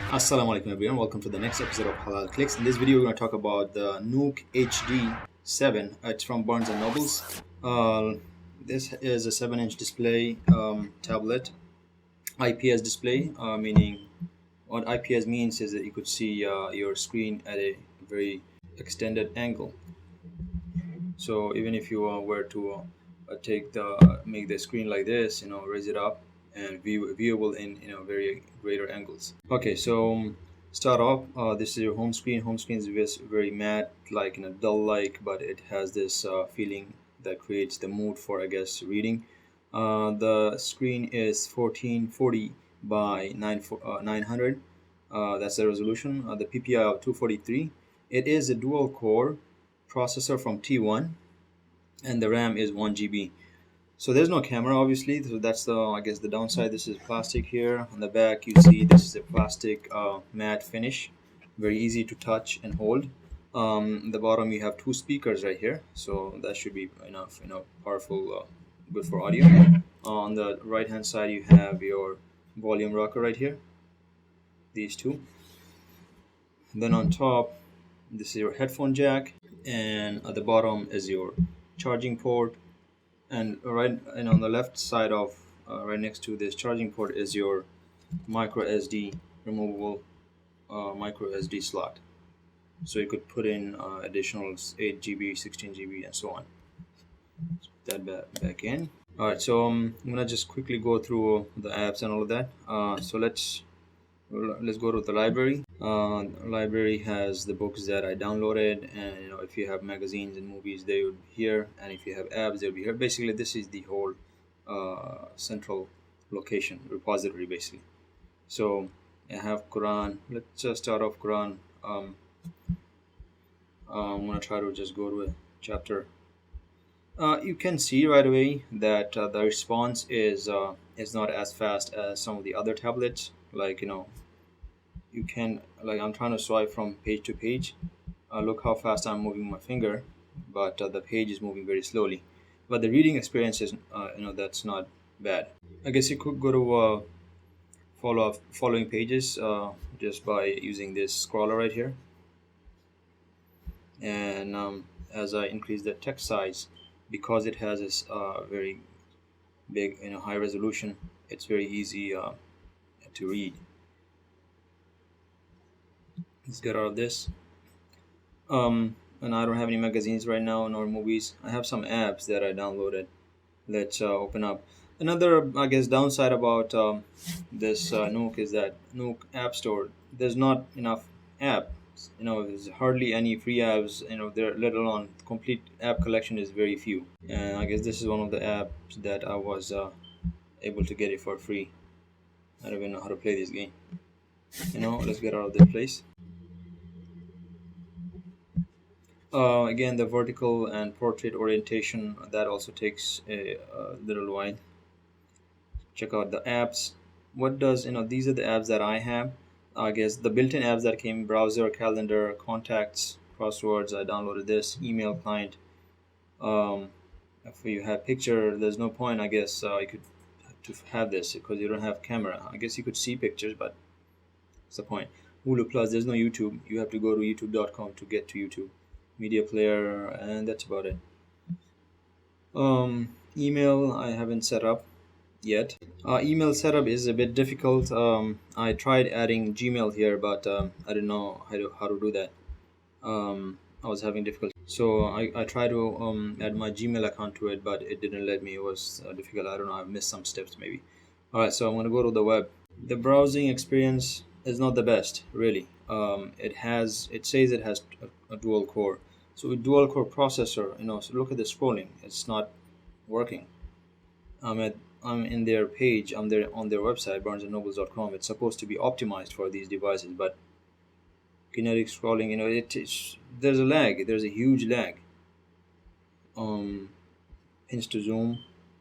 Assalamu alaikum everyone, welcome to the next episode of Halal Clicks. In this video we're going to talk about the Nook HD 7. It's from Barnes& and Nobles. This is a 7-inch display tablet, IPS display, meaning what IPS means is that you could see your screen at a very extended angle. So even if you were to make the screen like this, raise it up and viewable in very greater angles. Okay, so start off. This is your home screen. Home screen is very matte, like dull like, but it has this feeling that creates the mood for, I guess, reading. The screen is 1440 by 900. That's the resolution. The PPI of 243. It is a dual core processor from T1, and the RAM is 1 GB. So there's no camera, obviously. So that's the, I guess, the downside. This is plastic here. On the back, you see this is a plastic matte finish, very easy to touch and hold. The bottom, you have two speakers right here, so that should be enough, powerful, good for audio. On the right hand side, you have your volume rocker right here. These two. Then on top, this is your headphone jack, and at the bottom is your charging port. And right and on the left side of right next to this charging port is your micro SD removable micro SD slot. So you could put in additional 8 GB, 16 GB, and so on. Let's put that back in. All right, so I'm gonna just quickly go through the apps and all of that. So let's go to the library. Library has the books that I downloaded, and if you have magazines and movies, they would be here, and if you have apps, they'll be here. Basically, this is the whole central location repository, basically. So I have Quran. Let's just start off Quran. I'm gonna try to just go to a chapter. You can see right away that the response is not as fast as some of the other tablets. Like you can, like, I'm trying to swipe from page to page. Look how fast I'm moving my finger, but the page is moving very slowly. But the reading experience is that's not bad. I guess you could go to following pages just by using this scroller right here. And as I increase the text size, because it has this very big, high resolution, it's very easy to read. Let's get out of this. And I don't have any magazines right now nor movies. I have some apps that I downloaded. Let's open up. Another, I guess, downside about this Nook is that Nook App Store, there's not enough apps. There's hardly any free apps. There, let alone complete app collection is very few. And I guess this is one of the apps that I was able to get it for free. I don't even know how to play this game. Let's get out of this place. Again, the vertical and portrait orientation, that also takes a little while. Check out the apps. What does, these are the apps that I have. I guess the built-in apps that came: browser, calendar, contacts, crosswords. I downloaded this. Email client. If you have picture, there's no point, I guess, you could to have this because you don't have camera. I guess you could see pictures, but what's the point? Hulu Plus, there's no YouTube. You have to go to youtube.com to get to YouTube. Media player, and that's about it. Email I haven't set up yet. Email setup is a bit difficult. I tried adding Gmail here, but I didn't know how to do that. I was having difficulty, so I tried to add my Gmail account to it, but it didn't let me. It was difficult. I don't know, I've missed some steps maybe. All right, so I'm gonna go to the web. The browsing experience is not the best, really. It says it has a dual core. So a dual core processor, so look at the scrolling. It's not working. I'm in their page. I'm there on their website, barnesandnobles.com. It's supposed to be optimized for these devices, but kinetic scrolling, there's a lag. There's a huge lag. Pinch to zoom,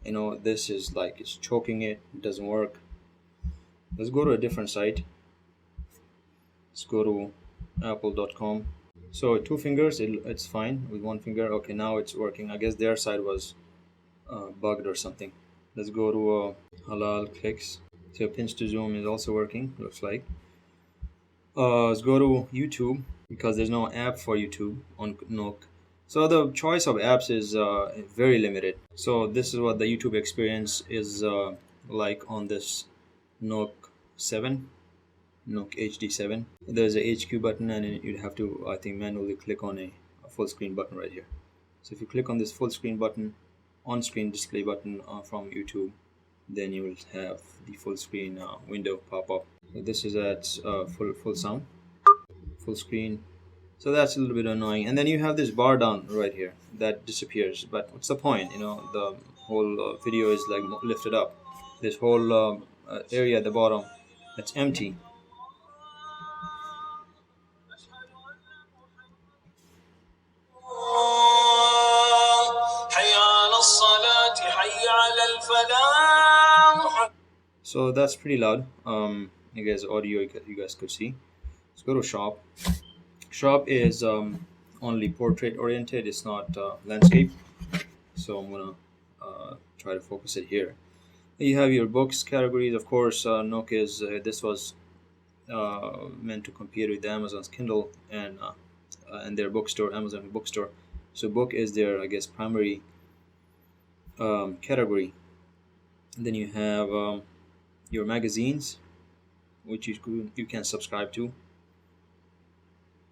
this is like it's choking it. It doesn't work. Let's go to a different site. Let's go to apple.com. So two fingers, it's fine. With one finger, okay, now it's working. I guess their side was bugged or something. Let's go to halal clicks. So pinch to zoom is also working, looks like. Let's go to YouTube because there's no app for YouTube on Nook. So the choice of apps is very limited. So this is what the YouTube experience is like on this Nook 7, Nook HD7. There's a HQ button, and you'd have to, I think, manually click on a full screen button right here. So if you click on this full screen button, on screen display button from YouTube, then you will have the full screen window pop up. So this is at full sound, full screen. So that's a little bit annoying. And then you have this bar down right here that disappears. But what's the point? You know, the whole video is like lifted up. This whole area at the bottom, that's empty. So that's pretty loud. I guess audio you guys could see. Let's go to shop. Shop is only portrait oriented. It's not landscape. So I'm gonna try to focus it here. You have your books categories. Of course, Nook is this was meant to compete with Amazon's Kindle and their bookstore, Amazon bookstore. So book is their, I guess, primary category. And then you have your magazines, which you can subscribe to.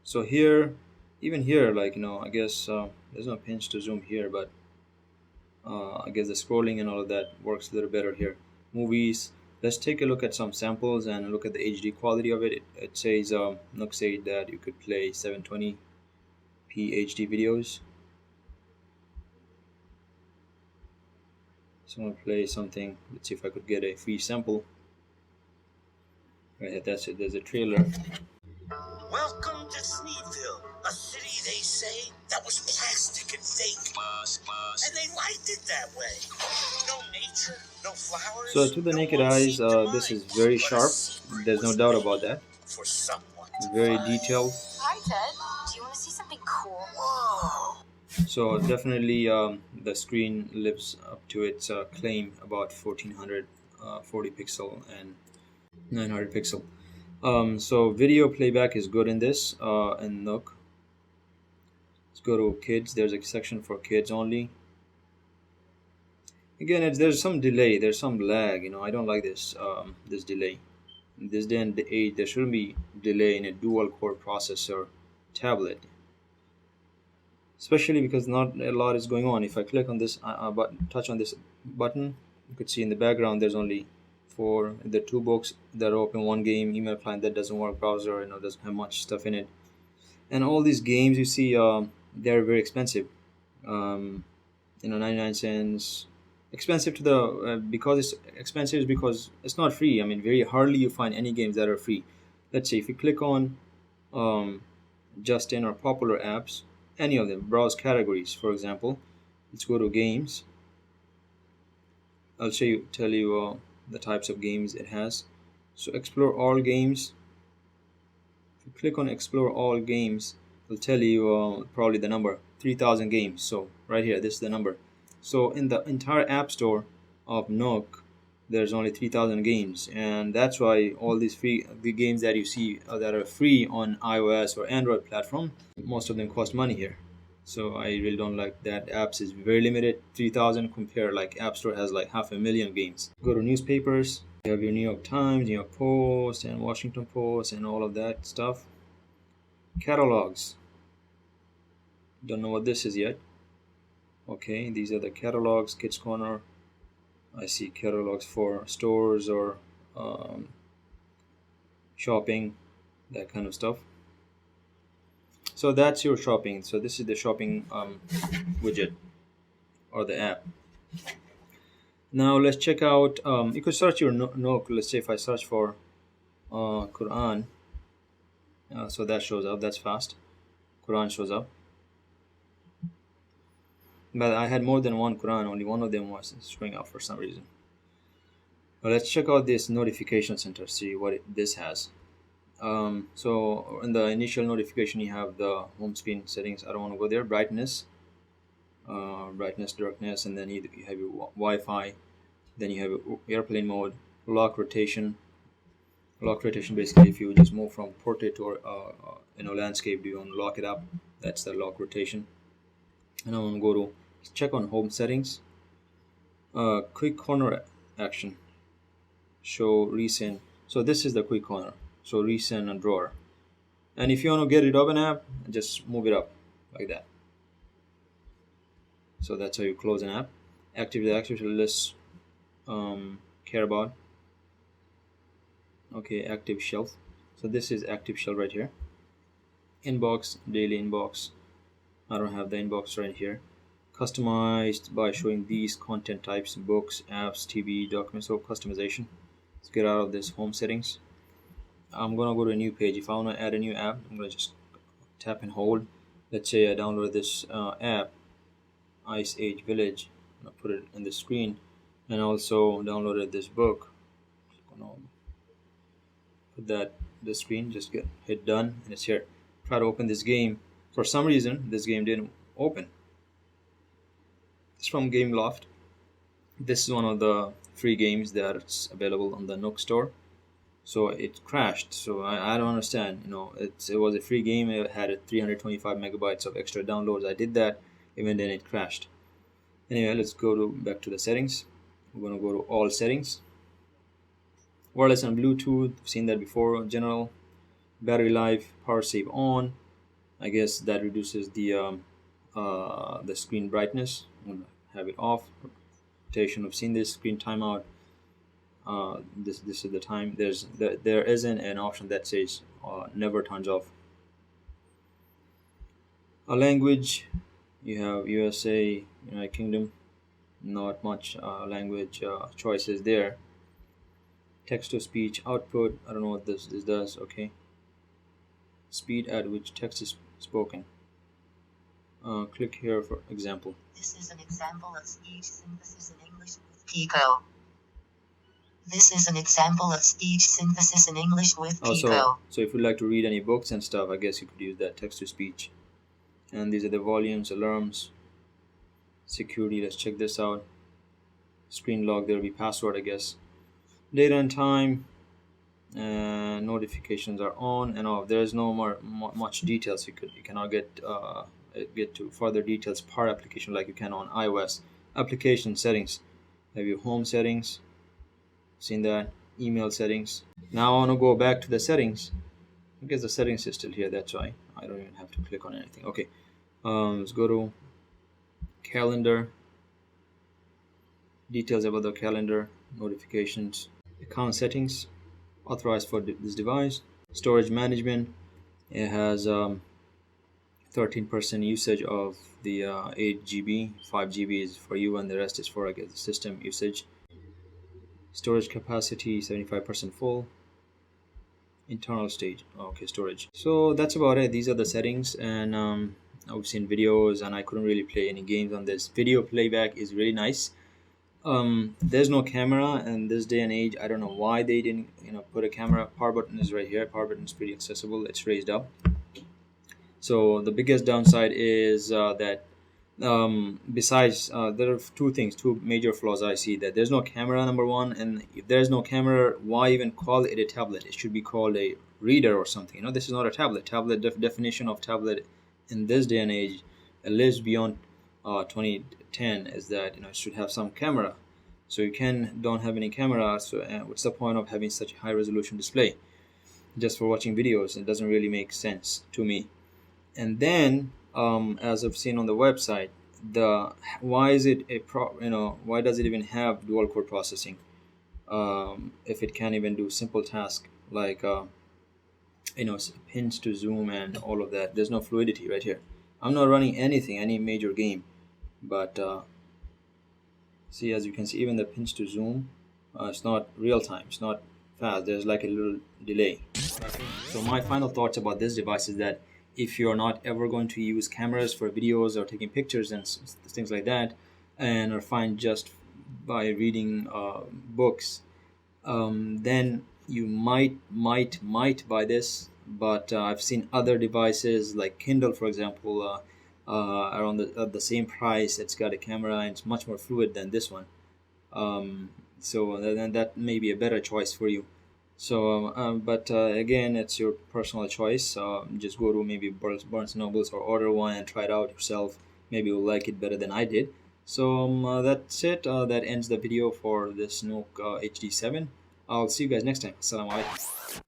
So here, even here, like I guess there's no pinch to zoom here, but I guess the scrolling and all of that works a little better here. Movies. Let's take a look at some samples and look at the HD quality of it. It says Nook said that you could play 720p HD videos. So I'm gonna play something. Let's see if I could get a free sample. Right, that's it. There's a trailer. Welcome to Sneedville, a city they say that was plastic and fake. And they liked it that way. No nature, no flowers. So to the naked eyes, this is very sharp. There's no doubt about that. For someone. Very detailed. Hi, Ted. Do you want to see something cool? Whoa. So definitely the screen lives up to its claim about 1440 pixel and 900 pixel. So video playback is good in this in Nook. Let's go to kids. There's a section for kids only. Again, there's some delay. There's some lag. I don't like this delay. In this day and age, there shouldn't be delay in a dual core processor tablet, especially because not a lot is going on. If I click on this button, touch on this button, you could see in the background there's only the two books that are open, one game, email client that doesn't work, browser doesn't have much stuff in it, and all these games you see they're very expensive. 99 cents. Expensive to the because it's expensive is because it's not free. I mean, very hardly you find any games that are free. Let's say if you click on Justin or popular apps, any of them, browse categories, for example. Let's go to games. I'll tell you the types of games it has. So explore all games. If you click on explore all games, it'll tell you probably the number 3,000 games. So right here, this is the number. So in the entire app store of Nook, there's only 3,000 games, and that's why all these the games that you see that are free on iOS or Android platform, most of them cost money here. So I really don't like that. Apps is very limited, 3,000 compare like App Store has like 500,000 games. Go to newspapers. You have your New York Times, New York Post, and Washington Post, and all of that stuff. Catalogs. Don't know what this is yet. Okay, these are the catalogs. Kids Corner. I see catalogs for stores or shopping, that kind of stuff. So that's your shopping. So this is the shopping widget or the app. Now let's check out. You could search your Nook. Let's say if I search for Quran, so that shows up. That's fast. Quran shows up. But I had more than one Quran. Only one of them was showing up for some reason. But let's check out this notification center. See what this has. So in the initial notification, you have the home screen settings. I don't want to go there. Brightness, darkness, and then you have your Wi-Fi. Then you have airplane mode, lock rotation, Lock rotation, basically if you just move from portrait or landscape, do you want to lock it up? That's the lock rotation. And I want to go to check on home settings. Quick corner action, show recent. So this is the quick corner, so recent and drawer. And if you want to get rid of an app, just move it up like that. So that's how you close an app. Active the activity list, care about. Okay, active shelf. So this is active shelf right here. Inbox, daily inbox. I don't have the inbox right here. Customized by showing these content types: books, apps, TV, documents. So customization. Let's get out of this home settings. I'm gonna go to a new page. If I want to add a new app, I'm gonna just tap and hold. Let's say I download this app, Ice Age Village. I'm gonna put it in the screen, and also downloaded this book. I'm gonna put that the screen. Just hit done, and it's here. Try to open this game. For some reason, this game didn't open. It's from Game Loft. This is one of the free games that's available on the Nook store. So it crashed. So I don't understand. It was a free game. It had 325 megabytes of extra downloads. I did that. Even then, it crashed. Anyway, let's go back to the settings. We're gonna go to all settings. Wireless and Bluetooth. We've seen that before. General. Battery life. Power save on. I guess that reduces the screen brightness. I'm gonna have it off. Rotation. We've seen this. Screen timeout. This is the time. There isn't an option that says never turns off. A language, you have USA, United Kingdom. Not much language choices there. Text to speech output. I don't know what this does. Okay. Speed at which text is spoken. Click here for example. This is an example of speech synthesis in English with Pico. This is an example of speech synthesis in English with Pico. So if you'd like to read any books and stuff, I guess you could use that text to speech. And these are the volumes, alarms, security. Let's check this out. Screen lock, there'll be password, I guess. Date and time, notifications are on and off. There's no much details. You cannot get to further details per application like you can on iOS. Application settings, have your home settings. Seen that. Email settings. Now I want to go back to the settings. I guess the settings is still here. That's why I don't even have to click on anything. Okay. Let's go to calendar. Details about the calendar. Notifications. Account settings. Authorized for this device. Storage management. It has 13% usage of the 8 GB. 5 GB is for you, and the rest is for, I guess, the system usage. Storage capacity 75% full. Internal state. Okay, storage. So that's about it. These are the settings, and I've seen videos, and I couldn't really play any games on this. Video playback is really nice. There's no camera in this day and age. I don't know why they didn't put a camera. Power button is right here. Power button is pretty accessible. It's raised up. So the biggest downside is that besides there are two major flaws I see. That there's no camera, number one, and if there's no camera, why even call it a tablet? It should be called a reader or something. This is not a tablet. Definition of tablet in this day and age lives beyond 2010 is that it should have some camera. So you don't have any camera, so what's the point of having such a high resolution display just for watching videos? It doesn't really make sense to me. And then as I've seen on the website, why does it even have dual core processing if it can't even do simple tasks like pinch to zoom and all of that? There's no fluidity right here. I'm not running any major game, but see, as you can see, even the pinch to zoom, it's not real time, it's not fast, there's like a little delay. So my final thoughts about this device is that if you're not ever going to use cameras for videos or taking pictures and things like that, and are fine just by reading books, then you might buy this. But I've seen other devices like Kindle, for example, around at the same price. It's got a camera and it's much more fluid than this one. So then that may be a better choice for you. But again, it's your personal choice. Just go to maybe Barnes Nobles or order one and try it out yourself. Maybe you'll like it better than I did. That's it. That ends the video for this Nook HD7. I'll see you guys next time. Assalamu alaikum.